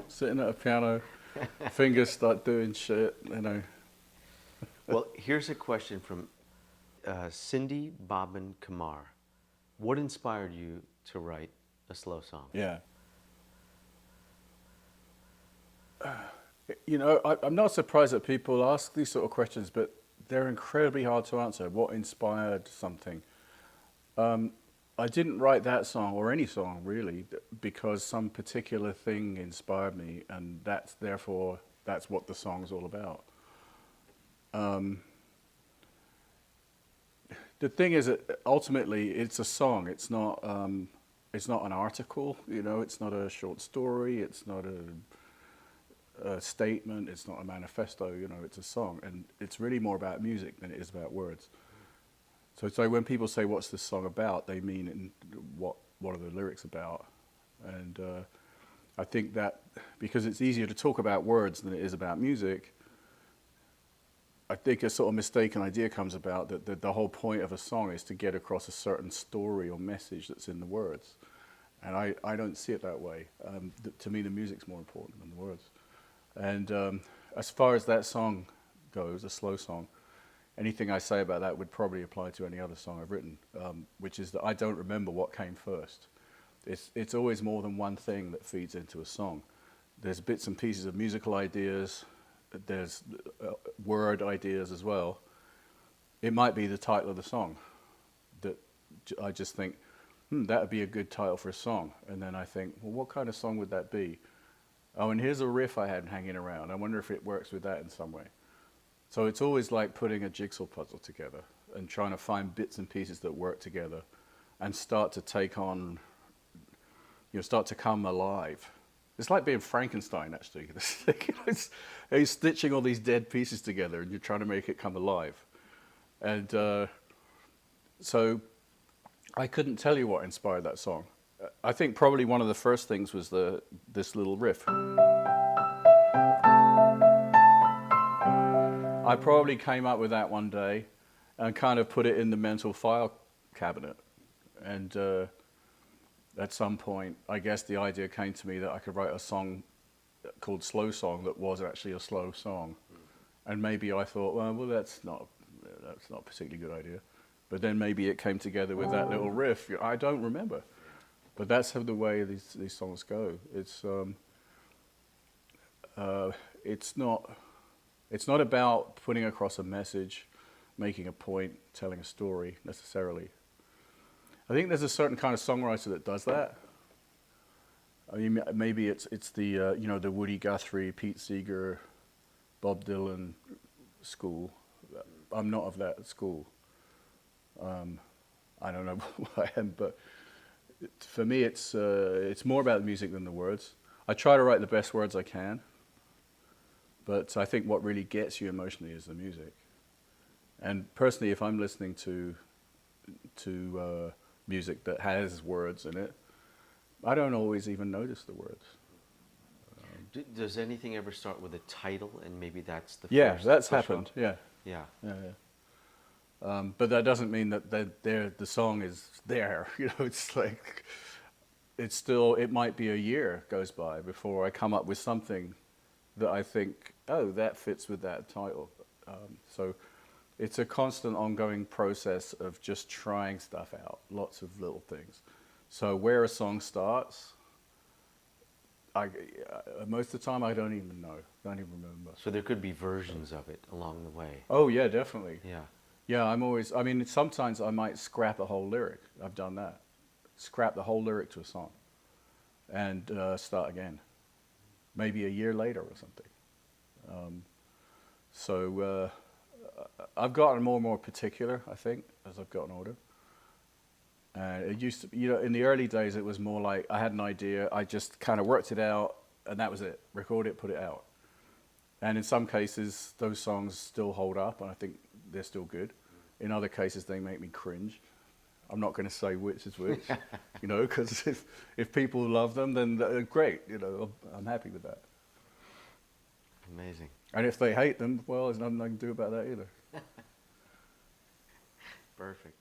sitting at a piano, fingers start doing shit, you know. Well, here's a question from Cindy Bobbin Kamar. What inspired you to write a slow song? Yeah. You know, I'm not surprised that people ask these sort of questions, but they're incredibly hard to answer. What inspired something? I didn't write that song or any song really because some particular thing inspired me, and that's what the song's all about. The thing is that ultimately it's a song. It's not an article. You know, it's not a short story. It's not a statement. It's not a manifesto. You know, it's a song, and it's really more about music than it is about words. So when people say, "What's this song about?" they mean what are the lyrics about? And I think that because it's easier to talk about words than it is about music, I think a sort of mistaken idea comes about that the whole point of a song is to get across a certain story or message that's in the words. And I don't see it that way. To me, the music's more important than the words. And as far as that song goes, a slow song, anything I say about that would probably apply to any other song I've written, which is that I don't remember what came first. It's always more than one thing that feeds into a song. There's bits and pieces of musical ideas, there's word ideas as well. It might be the title of the song that I just think, that would be a good title for a song. And then I think, well, what kind of song would that be? Oh, and here's a riff I had hanging around. I wonder if it works with that in some way. So it's always like putting a jigsaw puzzle together and trying to find bits and pieces that work together and start to take on, start to come alive. It's like being Frankenstein, actually. He's stitching all these dead pieces together and you're trying to make it come alive. And so I couldn't tell you what inspired that song. I think probably one of the first things was this little riff. I probably came up with that one day and kind of put it in the mental file cabinet. And at some point, I guess the idea came to me that I could write a song called Slow Song that was actually a slow song. And maybe I thought, well, that's not a particularly good idea. But then maybe it came together with that little riff. I don't remember. But that's how the way these songs go. It's not about putting across a message, making a point, telling a story necessarily. I think there's a certain kind of songwriter that does that. I mean, maybe it's the the Woody Guthrie, Pete Seeger, Bob Dylan school. I'm not of that school. I don't know what I am, but for me, it's more about the music than the words. I try to write the best words I can, but I think what really gets you emotionally is the music. And personally, if I'm listening to music that has words in it, I don't always even notice the words. Does anything ever start with a title, and maybe that's the Yeah, first that's push happened. up? Yeah. Yeah. But that doesn't mean that the song is there. It's like it might be a year goes by before I come up with something that I think, oh, that fits with that title. So it's a constant ongoing process of just trying stuff out, lots of little things. So where a song starts, most of the time I don't even know, don't even remember. So there could be versions of it along the way. Oh yeah, definitely. Yeah. Yeah, sometimes I might scrap a whole lyric. I've done that. Scrap the whole lyric to a song and start again. Maybe a year later or something. So I've gotten more and more particular, I think, as I've gotten older. And it used to, in the early days, it was more like I had an idea, I just kind of worked it out, and that was it. Record it, put it out. And in some cases, those songs still hold up, and I think they're still good. In other cases, they make me cringe. I'm not going to say which is which, because if people love them, then they're great. I'm happy with that. Amazing. And if they hate them, well, there's nothing I can do about that either. Perfect.